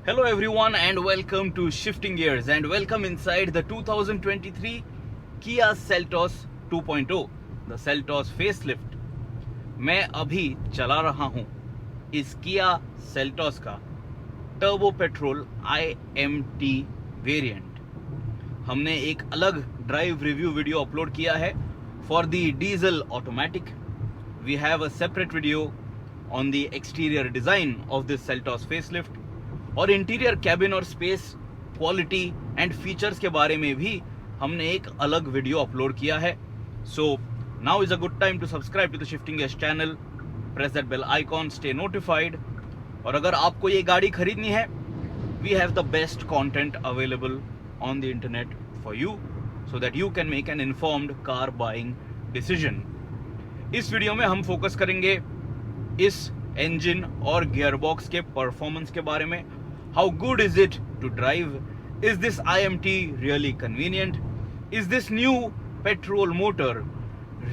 Hello everyone and welcome to Shifting Gears and welcome inside the 2023 Kia Seltos 2.0, the Seltos facelift. मैं अभी चला रहा हूँ इस Kia Seltos का Turbo-Petrol iMT वेरिएंट. हमने एक अलग ड्राइव रिव्यू वीडियो अपलोड किया है for the diesel automatic. We have a separate video on the exterior design of this Seltos facelift और इंटीरियर कैबिन और स्पेस क्वालिटी एंड फीचर्स के बारे में भी हमने एक अलग वीडियो अपलोड किया है. So now is a good time to subscribe to the shifting gears channel, press that bell icon, stay notified. और अगर आपको ये गाड़ी खरीदनी है, we have the best content available on the internet for you so that you can make an informed car buying decision. इस वीडियो में हम फोकस करेंगे इस इंजन और गियरबॉक्स के परफॉर्मेंस के बारे में. How good is it to drive? Is this IMT really convenient? Is this new petrol motor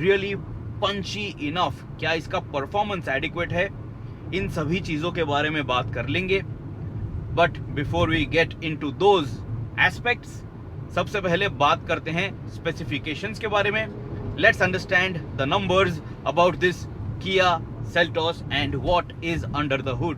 really punchy enough? क्या इसका परफॉर्मेंस एडिक्वेट है? इन सभी चीज़ों के बारे में बात कर लेंगे. But before we get into those aspects, सबसे पहले बात करते हैं स्पेसिफिकेशंस के बारे में. Let's understand the numbers about this Kia Seltos and what is under the hood.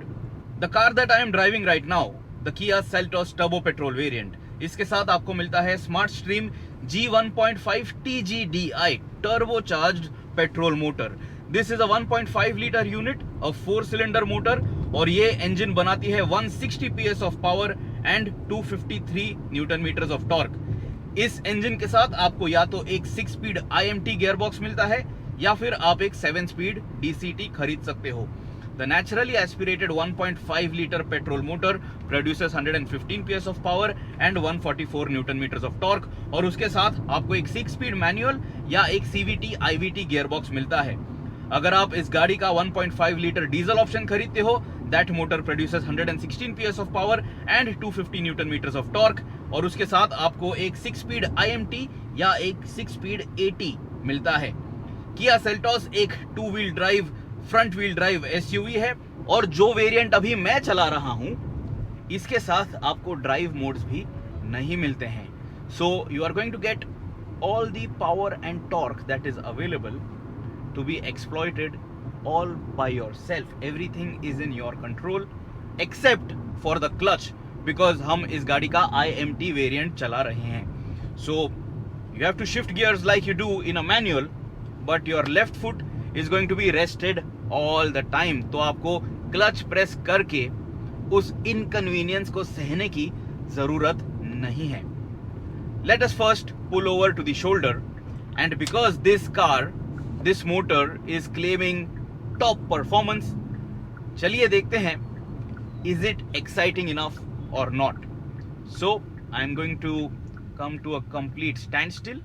The car that I am driving right now, the Kia Seltos Turbo-Petrol variant, इसके साथ आपको मिलता है smart stream G1.5 TGDI turbocharged petrol motor. This is a 1.5 liter unit, a 4-cylinder motor, और ये engine बनाती है 160 PS of power and 253 newton metres of torque. इस इंजन के साथ आपको या तो एक 6 स्पीड IMT गियरबॉक्स मिलता है या फिर आप एक 7 स्पीड DCT खरीद सकते हो. The naturally aspirated 1.5 liter petrol motor produces 115 PS of power and 144 Newton meters of torque, और उसके साथ आपको एक 6 स्पीड मैनुअल या एक CVT IVT गियरबॉक्स मिलता है. अगर आप इस गाड़ी का 1.5 लीटर डीजल ऑप्शन खरीदते हो, that motor produces 116 PS of power and 250 Newton meters of torque, और उसके साथ आपको एक 6 स्पीड IMT या एक 6 स्पीड AT मिलता है. Kia Seltos एक 2 wheel drive front wheel drive SUV है, और जो वेरिएंट अभी मैं चला रहा हूं इसके साथ आपको ड्राइव मोड्स भी नहीं मिलते हैं. So you are going to get all the power and torque that is available to be exploited all by yourself. Everything is in your control except for the clutch, because हम इस गाड़ी का IMT variant चला रहे हैं. So you have to shift gears like you do in a manual, but your left foot is going to be rested all the time. तो आपको clutch press करके उस इनकन्वीनियंस को सहने की जरूरत नहीं है. Let us first pull over to the shoulder, and because this motor is claiming top performance, चलिए देखते हैं is it exciting enough or not. So I am going to come to a complete standstill.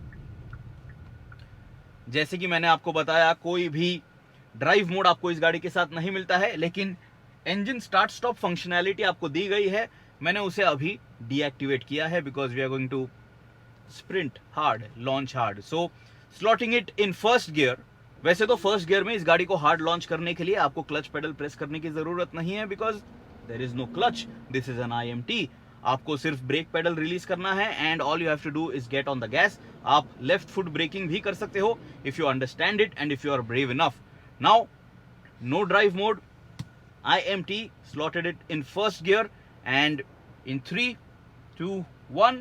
जैसे कि मैंने आपको बताया, कोई भी ड्राइव मोड आपको इस गाड़ी के साथ नहीं मिलता है, लेकिन इंजन स्टार्ट स्टॉप फंक्शनैलिटी आपको दी गई है. मैंने उसे अभी डीएक्टिवेट किया है because we are going to sprint hard, launch hard. So slotting it in first gear. वैसे तो फर्स्ट गियर में इस गाड़ी को हार्ड लॉन्च करने के लिए आपको क्लच पेडल प्रेस करने की जरूरत नहीं है, because there is no clutch. This is an IMT. आपको सिर्फ ब्रेक पेडल रिलीज करना है and all you have to do is get on the gas. आप लेफ्ट फुट ब्रेकिंग भी कर सकते हो if you understand it and if you are brave enough. Now no drive mode, IMT slotted it in first gear, and in 3, 2, 1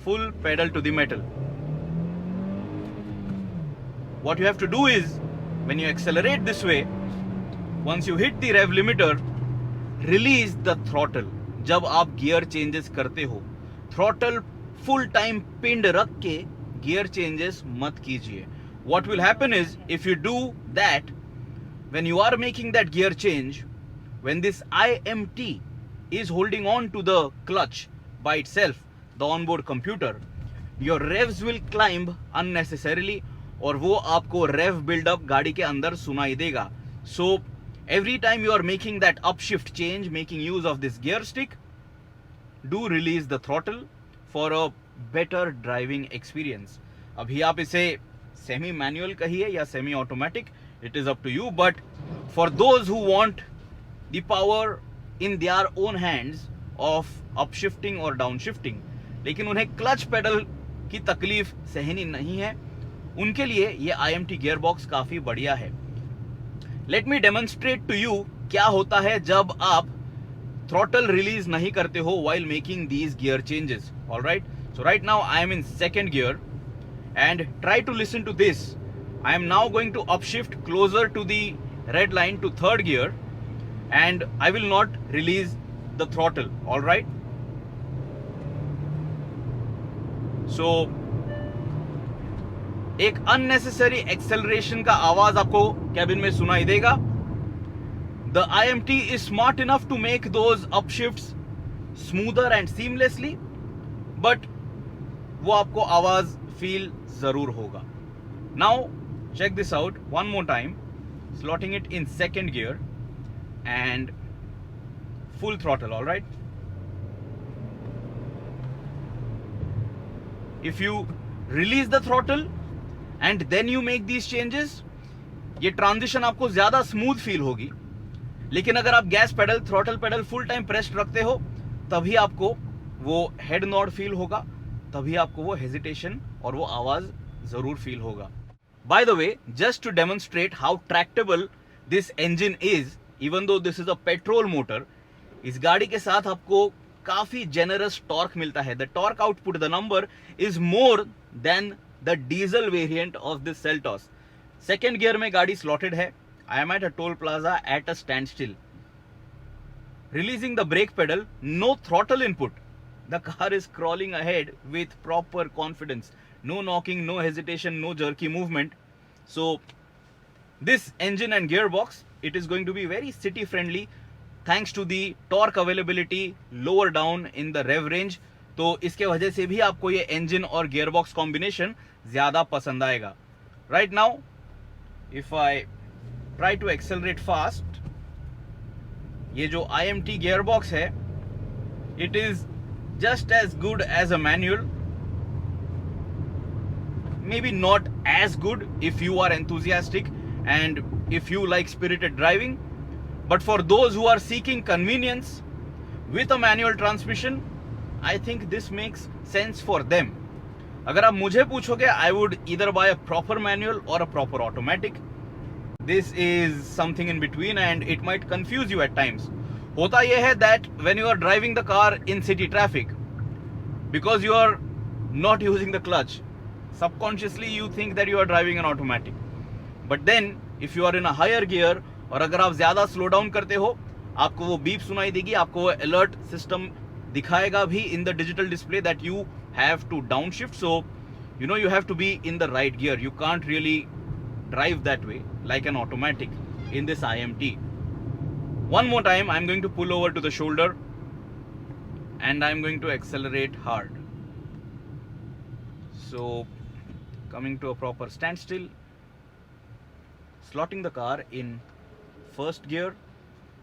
full pedal to the metal. What you have to do is, when you accelerate this way, once you hit the rev limiter, release the throttle. जब आप gear changes करते हो, throttle full time पिंड रख के gear changes मत कीजिए. What will happen is, if you do that, when you are making that gear change, when this IMT is holding on to the clutch by itself, the onboard computer, your revs will climb unnecessarily, और वो आपको rev build-up गाड़ी के अंदर सुनाई देगा. So every time you are making that upshift change, making use of this gear stick, do release the throttle for a better driving experience. अभी आप इसे सेमी मैनुअल कहिए या semi automatic, it is up to you, but for those who want the power in their own hands of upshifting or downshifting, लेकिन उन्हें clutch pedal की तकलीफ सहनी नहीं है, उनके लिए ये IMT गियरबॉक्स काफी बढ़िया है. Let me demonstrate to you क्या होता है जब आप throttle रिलीज नहीं करते हो while making these gear changes. All right, so right now I am in second gear and try to listen to this. I am now going to upshift closer to the red line to third gear and I will not release the throttle. All right, so एक unnecessary acceleration का आवाज आपको cabin में सुनाई देगा. The IMT is smart enough to make those upshifts smoother and seamlessly, but वो आपको आवाज फील जरूर होगा. Now check this out one more time, slotting it in second gear and full throttle. All right, if you release the throttle and then you make these changes, ये transition आपको ज्यादा smooth feel होगी. लेकिन अगर आप gas pedal, throttle pedal full time pressed रखते हो, तभी आपको वो हेड नॉड फील होगा, तभी आपको वो हेजिटेशन और वो आवाज जरूर फील होगा. By the way, just to demonstrate how tractable this engine is, even though this is a petrol motor, इस गाड़ी के साथ आपको काफी जेनरस टॉर्क मिलता है. The torque output, the number is more than the diesel variant of this Seltos. Second gear में गाड़ी स्लॉटेड है. I am at a toll plaza at a standstill. Releasing the brake pedal, no throttle input. The car is crawling ahead with proper confidence. No knocking, no hesitation, no jerky movement. So this engine and gearbox, it is going to be very city friendly thanks to the torque availability lower down in the rev range. तो इसके वजह से भी आपको ये engine और gearbox combination ज़्यादा पसंद आएगा. Right now, if I try to accelerate fast, ये जो IMT gearbox है, it is just as good as a manual, maybe not as good if you are enthusiastic and if you like spirited driving, but for those who are seeking convenience with a manual transmission, I think this makes sense for them. अगर आप मुझे पूछोगे, I would either buy a proper manual or a proper automatic. This is something in between and it might confuse you at times. होता यह है that when you are driving the car in city traffic, because you are not using the clutch, subconsciously you think that you are driving an automatic. But then if you are in a higher gear और अगर आप ज़्यादा slow down करते हो, आपको वो beep सुनाई देगी, आपको वो alert system दिखाएगा भी in the digital display that you have to downshift. So you know you have to be in the right gear. You can't really drive that way like an automatic in this IMT. One more time, I'm going to pull over to the shoulder and I'm going to accelerate hard. So coming to a proper standstill, slotting the car in first gear,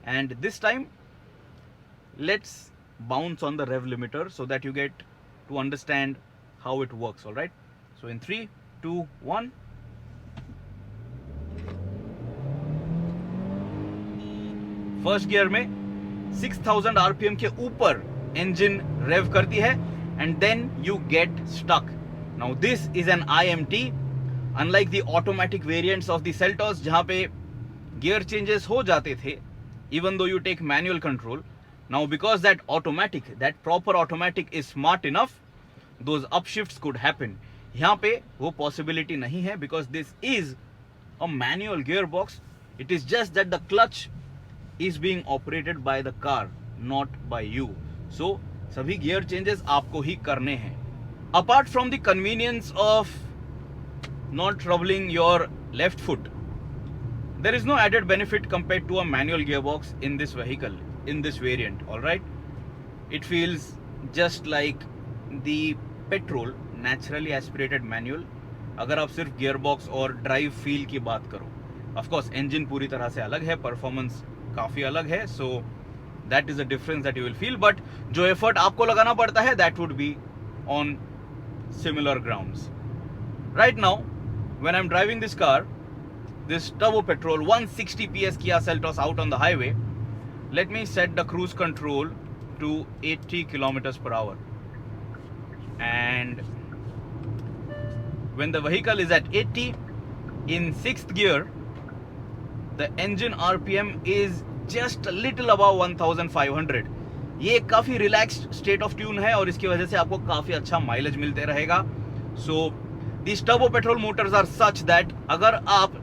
and this time let's bounce on the rev limiter so that you get to understand how it works. All right, so in 3, 2, 1. First gear में 6000 RPM के ऊपर engine rev करती है and then you get stuck. Now this is an IMT, unlike the automatic variants of the Seltos जहां पे gear changes हो जाते थे even though you take manual control. Now because that automatic, that proper automatic is smart enough, those upshifts could happen. यहाँ पे वो possibility नहीं है because this is a manual gear box. It is just that the clutch is being operated by the car, not by you. So सभी gear changes आपको ही करने हैं. Apart from the convenience of not troubling your left foot, there is no added benefit compared to a manual gearbox in this vehicle, in this variant. All right, it feels just like the petrol naturally aspirated manual. अगर आप सिर्फ gearbox और drive feel की बात करो, of course engine पूरी तरह से अलग है, performance काफी अलग है, so that is a difference that you will feel, but जो effort आपको लगाना पड़ता है that would be on similar grounds. Right now when I'm driving this car, this Turbo-Petrol 160 PS Kia Seltos out on the highway, let me set the cruise control to 80 kilometers per hour, and when the vehicle is at 80 in 6th gear, the engine RPM is just a little above 1500. ये काफ़ी relaxed state of tune है और इसकी वजह से आपको काफ़ी अच्छा माइलेज मिलते रहेगा. सो these turbo petrol motors are such that अगर आप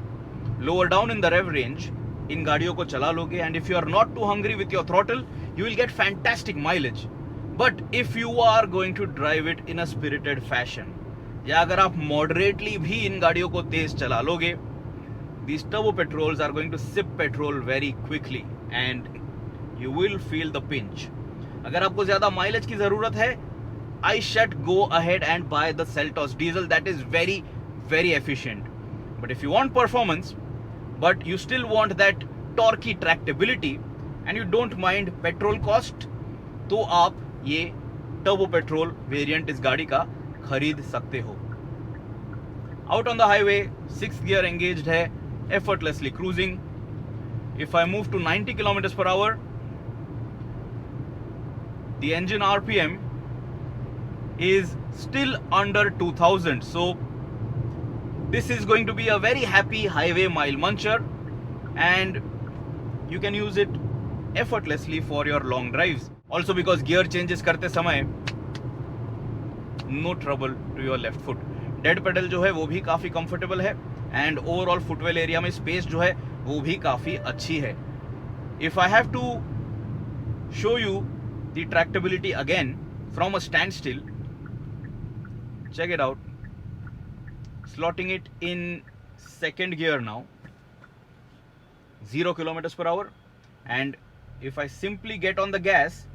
lower down in the rev range इन गाड़ियों को चला लोगे, and if you are not too hungry with your throttle, you will get fantastic mileage. But if you are going to drive it in a spirited fashion, या अगर आप moderately भी इन गाड़ियों को तेज चला लोगे, these turbo petrols are going to sip petrol very quickly and you will feel the pinch. अगर आपको ज़्यादा माइलेज की ज़रूरत है, I should go ahead and buy the Seltos diesel. That is very, very efficient. But if you want performance, but you still want that torquey tractability and you don't mind petrol cost, तो आप ये turbo petrol variant इस गाड़ी का खरीद सकते हो. Out on the highway, 6th gear engaged है, effortlessly cruising. If I move to 90 kilometers per hour, the engine RPM is still under 2000. So this is going to be a very happy highway mile muncher, and you can use it effortlessly for your long drives. Also because gear changes करते समय no trouble to your left foot. Dead pedal जो है वो भी काफ़ी comfortable है, and overall footwell area में space जो है वो भी काफ़ी अच्छी है. If I have to show you the tractability again from a standstill, check it out. Slotting it in 2nd gear now, 0 kilometers per hour, and if I simply get on the gas,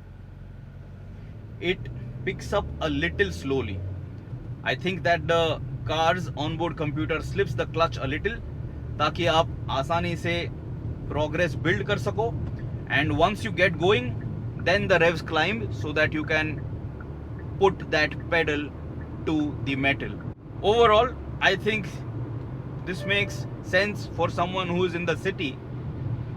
it picks up a little slowly. I think that the car's onboard computer slips the clutch a little ताकि आप आसानी से progress build कर सको, and once you get going, then the revs climb so that you can put that pedal to the metal. Overall, I think this makes sense for someone who is in the city,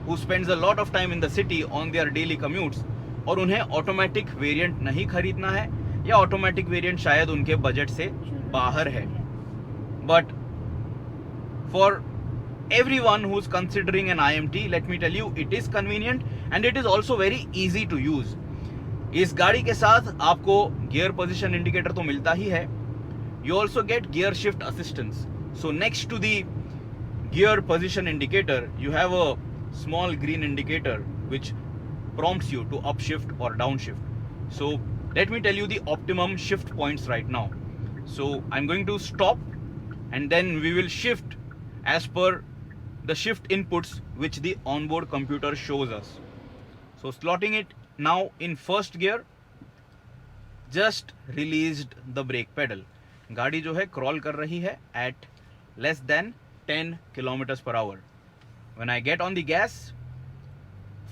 who spends a lot of time in the city on their daily commutes, और उन्हें automatic variant नहीं खरीदना है, या automatic variant शायद उनके budget से बाहर है. But for everyone who's considering an IMT, let me tell you, it is convenient and it is also very easy to use. इस गाड़ी के साथ आपको गियर पोजीशन इंडिकेटर तो मिलता ही है. You also get gear shift assistance. So next to the gear position indicator, you have a small green indicator which prompts you to upshift or downshift. So let me tell you the optimum shift points right now. So I'm going to stop and then we will shift as per the shift inputs which the onboard computer shows us. So slotting it now in 1st gear, just released the brake pedal. गाड़ी जो है crawl कर रही है at less than 10 kilometers per hour. When I get on the gas,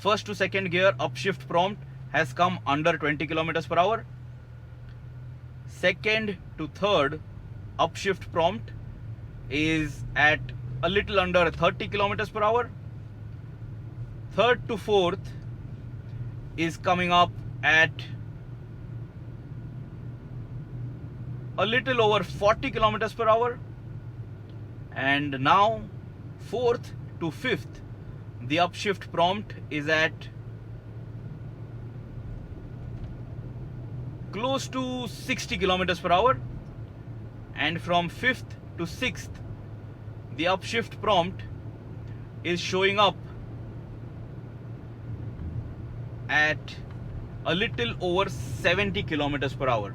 1st to 2nd gear upshift prompt has come under 20 kilometers per hour. 2nd to 3rd upshift prompt is at a little under 30 kilometers per hour. 3rd to 4th is coming up at a little over 40 kilometers per hour. And now 4th to 5th, the upshift prompt is at close to 60 kilometers per hour. And from 5th to 6th, the upshift prompt is showing up at a little over 70 kilometers per hour.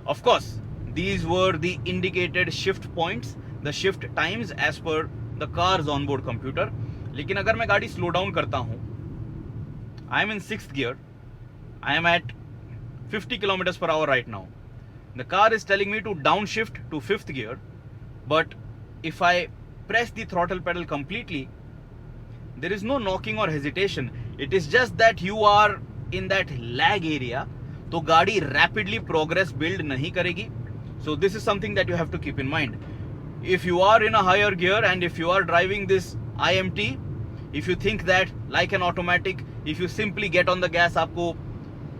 Of course, these were the indicated shift points, the shift times as per the car's onboard computer. लेकिन अगर मैं गाड़ी slow down करता हूँ, I am in 6th gear, I am at 50 kilometers per hour right now. The car is telling me to downshift to 5th gear, but if I press the throttle pedal completely, there is no knocking or hesitation. It is just that you are in that lag area, तो गाड़ी rapidly progress build नहीं करेगी. So this is something that you have to keep in mind. If you are in a higher gear and if you are driving this IMT, If you think that like an automatic, if you simply get on the gas, आपको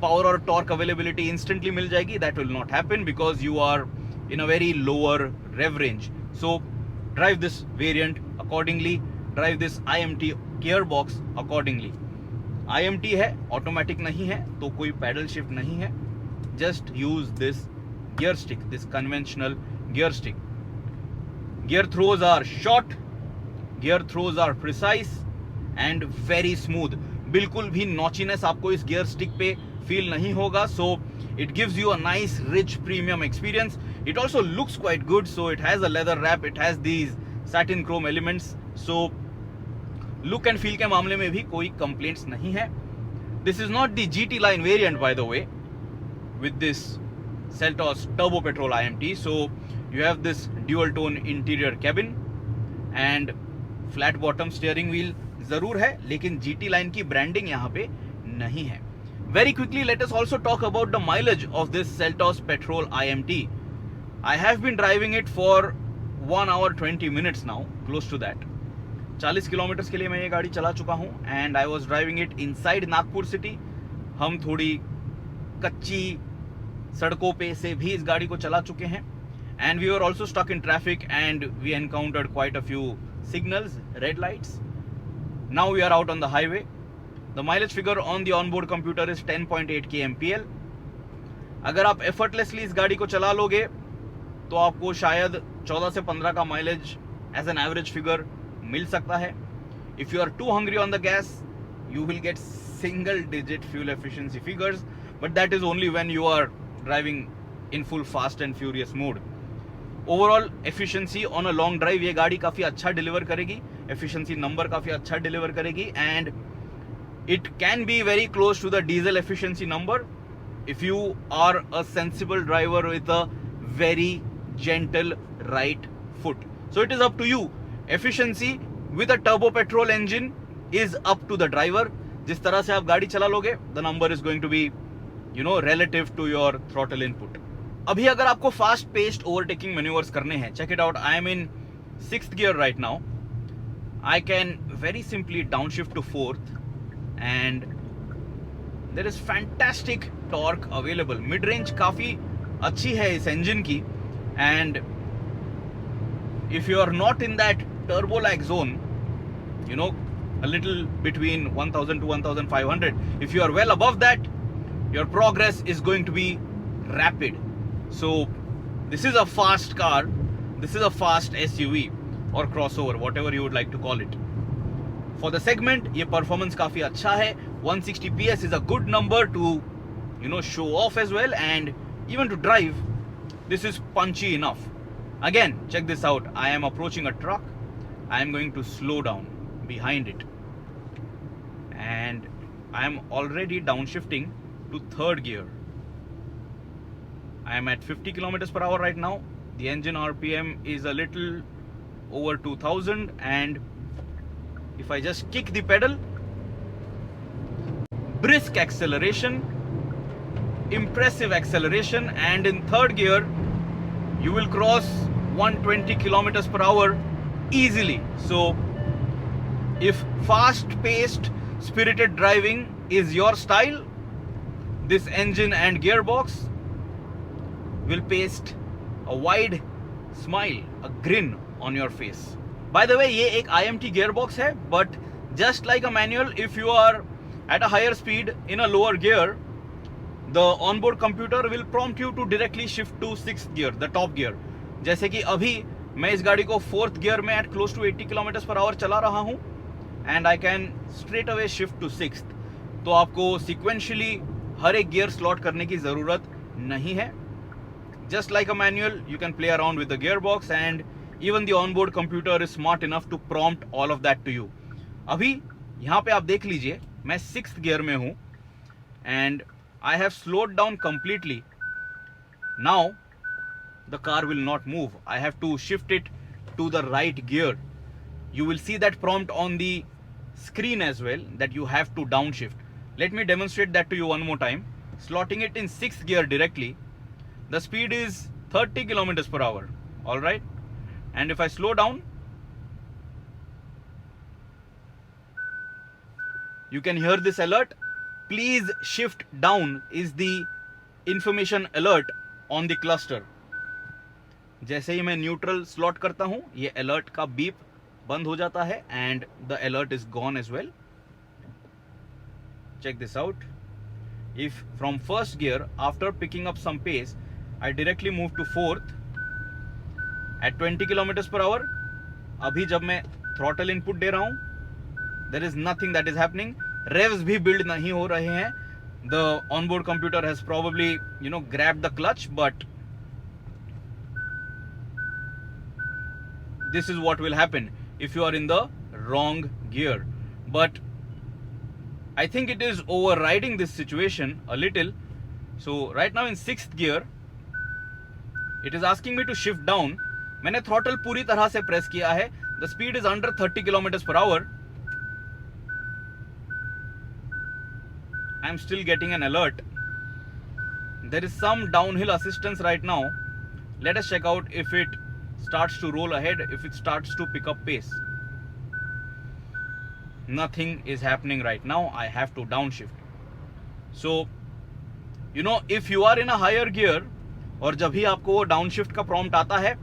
power और torque availability instantly मिल जाएगी, that will not happen because you are in a very lower rev range. So drive this variant accordingly, drive this IMT gearbox accordingly. IMT है, automatic नहीं है, तो कोई pedal shift नहीं है. Just use this gear stick, this conventional gear stick. Gear throws are short, gear throws are precise and very smooth. बिल्कुल भी notchiness आपको इस gear stick पे feel नहीं होगा. So it gives you a nice rich premium experience. It also looks quite good. So it has a leather wrap, it has these satin chrome elements. So look and feel के मामले में भी कोई complaints नहीं है. This is not the GT line variant, by the way, with this Seltos Turbo-Petrol iMT. So you have this dual tone interior cabin and flat bottom steering wheel जरूर है, लेकिन GT line की branding यहाँ पे नहीं है. Very quickly, let us also talk about the mileage of this Seltos Petrol iMT. I have been driving it for 1 hour 20 minutes now, close to that. 40 kilometre के लिए मैं ये गाड़ी चला चुका हूँ and I was driving it inside Nagpur city. हम थोड़ी कच्ची सड़कों पे से भी इस गाड़ी को चला चुके हैं and we were also stuck in traffic and we encountered quite a few signals, red lights. Now we are out on the highway. The mileage figure on the onboard computer is 10.8 kmpl. अगर आप effortlessly इस गाड़ी को चला लोगे तो आपको शायद 14 से 15 का mileage as an average figure मिल सकता है. If you are too hungry on the gas, you will get single digit fuel efficiency figures, but that is only when you are driving in full fast and furious mode. Overall efficiency on a long drive ये गाड़ी काफ़ी अच्छा deliver करेगी, efficiency number काफ़ी अच्छा deliver करेगी and it can be very close to the diesel efficiency number if you are a sensible driver with a very gentle right foot. So it is up to you. Efficiency with a turbo petrol engine is up to the driver. जिस तरह से आप गाड़ी चला लोगे, the number is going to be, you know, relative to your throttle input. अभी अगर आपको fast paced overtaking maneuvers करने हैं, check it out. I am in 6th gear right now. I can very simply downshift to 4th and there is fantastic torque available. Mid range काफी अच्छी है इस engine की and if you are not in that turbo lag zone, you know, a little between 1000 to 1500, if you are well above that, your progress is going to be rapid. So this is a fast car, this is a fast SUV or crossover, whatever you would like to call it. For the segment, ये performance काफी अच्छा है. 160 PS is a good number to, you know, show off as well, and even to drive, this is punchy enough. Again, check this out. I am approaching a truck. I am going to slow down behind it, and I am already downshifting to 3rd gear. I am at 50 kilometers per hour right now. The engine RPM is a little over 2000, and if I just kick the pedal, brisk acceleration, impressive acceleration, and in 3rd gear you will cross 120 kilometers per hour easily. So if fast paced spirited driving is your style, this engine and gearbox will paste a wide smile, a grin on your face. By the way, ये एक IMT gearbox है, but just like a manual, if you are at a higher speed in a lower gear, the onboard computer will prompt you to directly shift to 6th gear, the top gear. जैसे कि अभी मैं इस गाड़ी को 4th gear में at close to 80 kilometers per hour चला रहा हूँ and I can straight away shift to 6th. तो आपको sequentially हर एक gear slot करने की ज़रूरत नहीं है. Just like a manual, you can play around with the gearbox and even the onboard computer is smart enough to prompt all of that to you. अभी यहाँ पे आप देख लीजिए, मैं 6th gear में हूँ and I have slowed down completely. Now the car will not move. I have to shift it to the right gear. You will see that prompt on the screen as well, that you have to downshift. Let me demonstrate that to you one more time. Slotting it in 6th gear directly, the speed is 30 kilometers per hour. All right, and if I slow down, You can hear this alert. Please shift down is the information alert on the cluster. जैसे ही मैं neutral slot करता हूं, ये alert का beep बंद हो जाता है and the alert is gone as well. Check this out. If from first gear, after picking up some pace, I directly move to fourth at 20 kilometers per hour. अभी जब मैं throttle input दे रहा हूं, there is nothing that is happening. Revs भी build नहीं हो रहे हैं. The onboard computer has probably, grabbed the clutch, but this is what will happen if you are in the wrong gear. But I think it is overriding this situation a little. So right now in 6th gear, it is asking me to shift down. मैंने throttle पूरी तरह से press किया है. The speed is under 30 kilometers per hour. I am still getting an alert. There is some downhill assistance right now. Let us check out if it starts to roll ahead, if it starts to pick up pace. Nothing is happening right now. I have to downshift. So, if you are in a higher gear और जब भी आपको वो downshift का prompt आता है,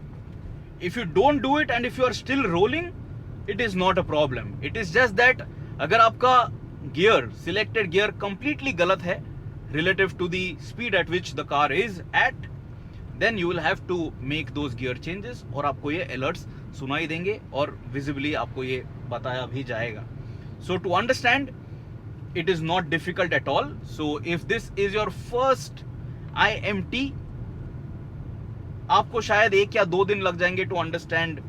if you don't do it and if you are still rolling, it is not a problem. It is just that अगर आपका gear, selected gear completely गलत है relative to the speed at which the car is at, then you will have to make those gear changes और आपको ये alerts सुनाई देंगे और visibly आपको ये बताया भी जाएगा. So to understand, it is not difficult at all. So if this is your first IMT, आपको शायद 1 या 2 दिन लग जाएंगे to understand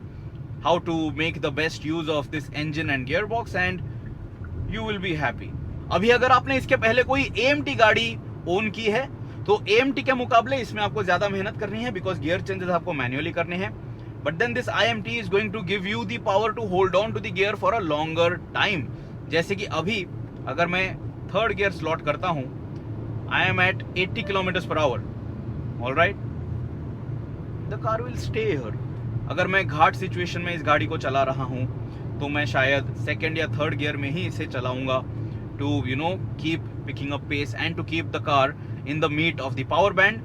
how to make the best use of this engine and gearbox and you will be happy. अभी अगर आपने इसके पहले कोई AMT गाड़ी ओन की है तो AMT के मुकाबले इसमें आपको ज्यादा मेहनत करनी है because gear changes आपको मैन्युअली करने हैं. But then this IMT is going to give you the power to hold on to the gear for a longer time. जैसे कि अभी अगर मैं 3rd gear slot करता हूं, I am at 80 kilometers per hour. All right? The car will stay here. अगर मैं घाट situation में इस गाड़ी को चला रहा हूं तो मैं शायद 2nd या 3rd gear में ही इसे चलाऊंगा to keep picking up pace and to keep the car in the meat of the power band.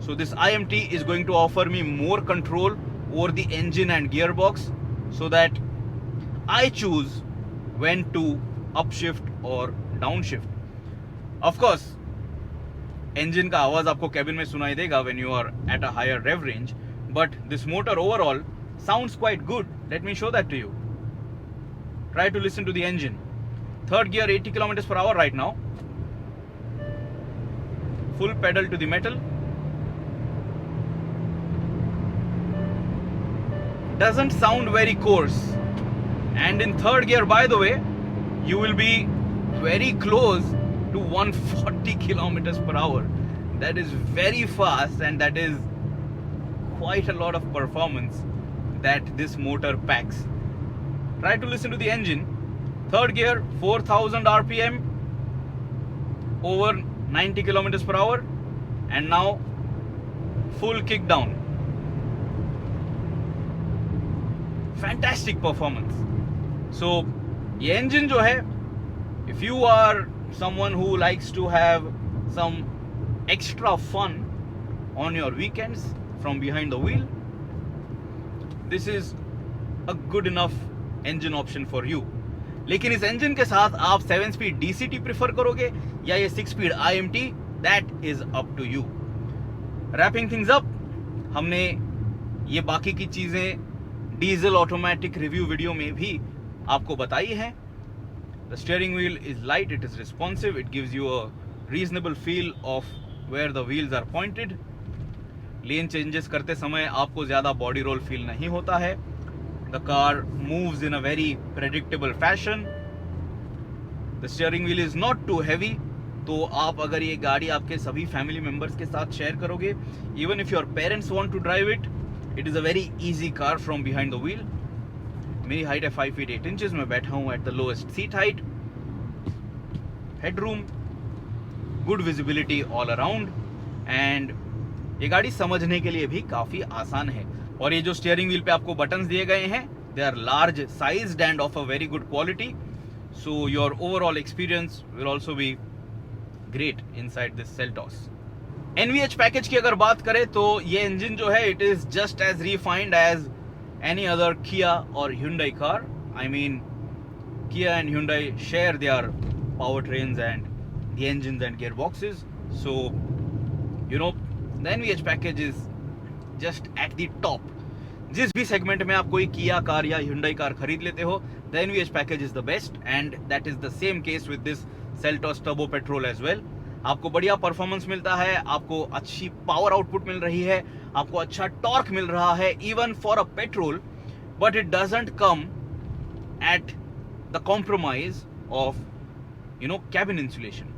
So this IMT is going to offer me more control over the engine and gearbox so that I choose when to upshift or downshift. Of course, engine का आवाज आपको cabin में सुनाई देगा when you are at a higher rev range, but this motor overall sounds quite good. Let me show that to you. Try to listen to the engine. 3rd gear, 80 kilometers per hour right now. Full pedal to the metal. Doesn't sound very coarse. And in 3rd gear, by the way, you will be very close to 140 kilometers per hour. That is very fast and that is quite a lot of performance that this motor packs. Try to listen to the engine. 3rd gear, 4000 RPM, over 90 kilometers per hour, and now full kick down. Fantastic performance. So, ये engine जो है, if you are someone who likes to have some extra fun on your weekends from behind the wheel, this is a good enough engine option for you. लेकिन इस engine के साथ आप 7 speed DCT prefer करोगे या ये 6 speed IMT, that is up to you. Wrapping things up, हमने ये बाकी की चीजें डीजल ऑटोमेटिक रिव्यू वीडियो में भी आपको बताई है. The steering wheel is light, it is responsive, it gives you a reasonable feel of where the wheels are pointed. Lane changes करते समय आपको ज़्यादा बॉडी रोल फील नहीं होता है. The car moves in a very predictable fashion. The steering wheel is not too heavy. तो आप अगर ये गाड़ी आपके सभी फैमिली मेंबर्स के साथ शेयर करोगे, even if your parents want to drive it, it is a very easy car from behind the wheel. मेरी हाइट है 5 feet 8 inches. मैं बैठा हूँ at the lowest seat height. Headroom, good visibility all around, and ये गाड़ी समझने के लिए भी काफी आसान है. और ये जो स्टीयरिंग व्हील पे आपको बटन्स दिए गए हैं, they are large sized and of a very good quality. so your overall experience will also be great inside this Seltos. NVH package की अगर बात करें तो ये इंजन जो है it is just as refined as any other Kia or Hyundai car. I mean, Kia and Hyundai share their powertrains and the engines and gearboxes. So, you know, the NVH package is just at the top. जिस भी segment में आप कोई Kia car या Hyundai car खरीद लेते हो, the NVH package is the best, and that is the same case with this Seltos Turbo-Petrol as well. आपको बढ़िया परफॉर्मेंस मिलता है, आपको अच्छी पावर आउटपुट मिल रही है, आपको अच्छा टॉर्क मिल रहा है even for a petrol, but it doesn't come at the compromise of cabin insulation.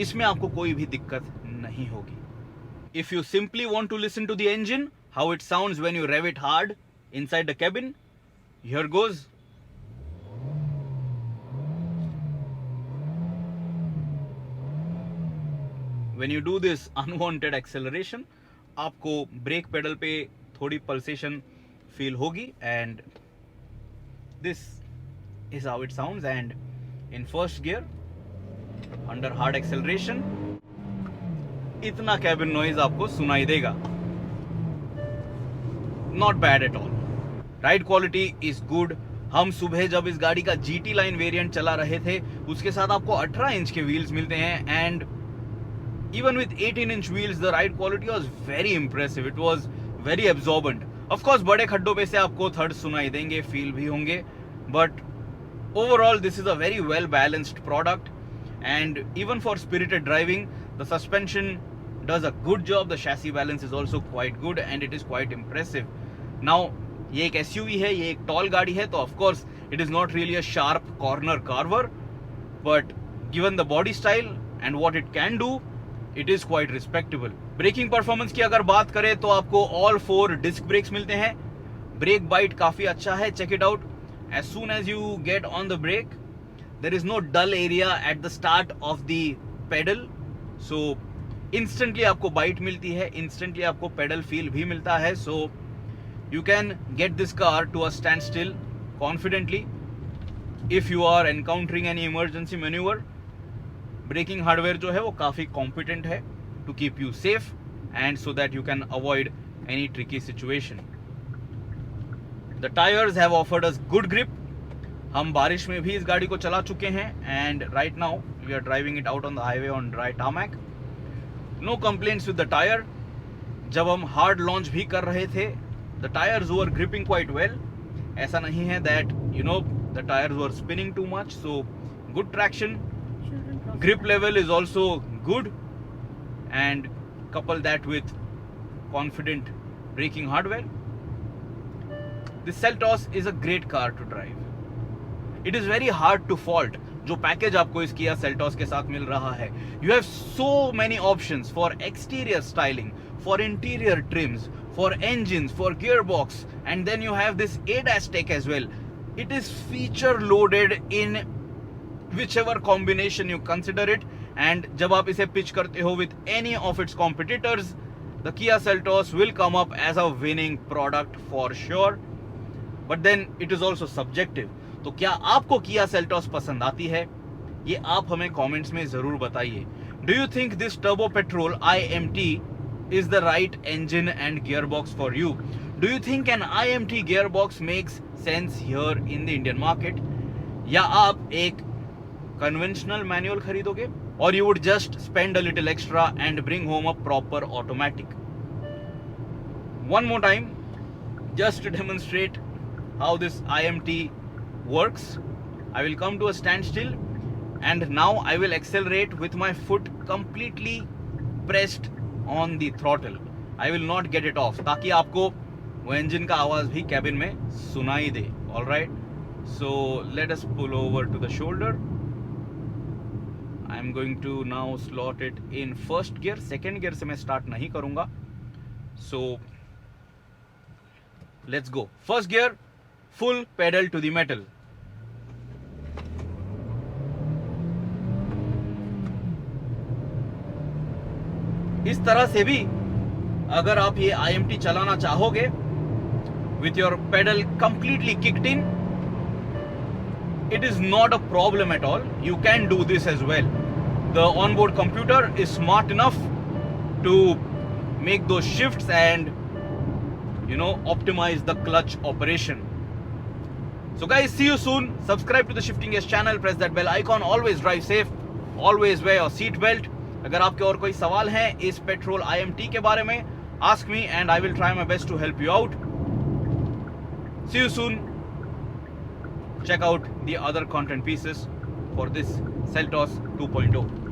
इसमें आपको कोई भी दिक्कत नहीं होगी. If you simply want to listen to the engine, how it sounds when you rev it hard inside the cabin, here goes. When you do this unwanted acceleration, आपको brake pedal पे थोड़ी पल्सेशन फील होगी, and this is how it sounds. And in first gear under hard acceleration, इतना cabin noise आपको सुनाई देगा. Not bad at all. Ride quality is good. हम सुबह जब इस गाड़ी का GT लाइन वेरिएंट चला रहे थे, उसके साथ आपको 18 इंच के व्हील्स मिलते हैं, and even with 18 inch wheels the ride quality was very impressive. It was very absorbent. Of course बड़े खड्डों पे से आपको थर्ड सुनाई देंगे, फील भी होंगे, but overall this is a very well balanced product. And even for spirited driving, the suspension does a good job. The chassis balance is also quite good and it is quite impressive. Now, ये एक SUV है, ये एक toll गाड़ी है, तो of course it is not really a sharp corner carver, but given the body style and what it can do, it is quite respectable. Braking performance की अगर बात करें तो आपको all 4 डिस्क ब्रेक्स मिलते हैं. ब्रेक बाइट काफी अच्छा है. Check it out. As soon as you get on the brake, there is no dull area at the start of the pedal, so instantly आपको बाइट मिलती है, इंस्टेंटली आपको pedal feel भी मिलता है. So you can get this car to a standstill confidently if you are encountering any emergency manoeuvre. Braking hardware जो है वो काफी कॉम्पिटेंट है to keep you safe and so that you can avoid any tricky situation. The tyres have offered us good grip. हम बारिश में भी इस गाड़ी को चला चुके हैं, and right now we are driving it out on the highway on dry tarmac. No complaints with the tire. जब हम हार्ड लॉन्च भी कर रहे थे, the tires were gripping quite well. ऐसा नहीं है that the tires were spinning too much. So good traction. Grip level is also good, and couple that with confident braking hardware. This Seltos is a great car to drive. It is very hard to fault जो package आपको इस Kia Seltos के साथ मिल रहा है. You have so many options for exterior styling, for interior trims, for engines, for gearbox, and then you have this ADAS tech as well. It is feature loaded in whichever combination you consider it, and जब आप इसे pitch करते हो with any of its competitors, the Kia Seltos will come up as a winning product for sure. But then it is also subjective. तो क्या आपको Kia Seltos पसंद आती है? ये आप हमें कमेंट्स में जरूर बताइए. Do you think this Turbo-Petrol iMT is the right engine and gearbox for you? Do you think an iMT gearbox makes sense here in the Indian market? या आप एक conventional manual खरीदोगे? Or you would just spend a little extra and bring home a proper automatic? One more time, just to demonstrate how this IMT works, I will come to a standstill, and now I will accelerate with my foot completely pressed on the throttle. I will not get it off, ताकि आपको वो engine का आवाज भी cabin में सुनाई दे. All right, so let us pull over to the shoulder. I am going to now slot it in first gear. Second gear से मैं start नहीं करूँगा. So let's go. First gear, full pedal to the metal. इस तरह से भी अगर आप ये IMT चलाना चाहोगे with your pedal completely kicked in, it is not a problem at all. You can do this as well. The onboard computer is smart enough to make those shifts and optimize the clutch operation. So guys, see you soon. Subscribe to the Shifting Gears channel, press that bell icon. Always drive safe, always wear your seat belt. अगर आपके और कोई सवाल हैं इस petrol IMT के बारे में, ask me and I will try my best to help you out. See you soon. Check out the other content pieces for this Seltos 2.0.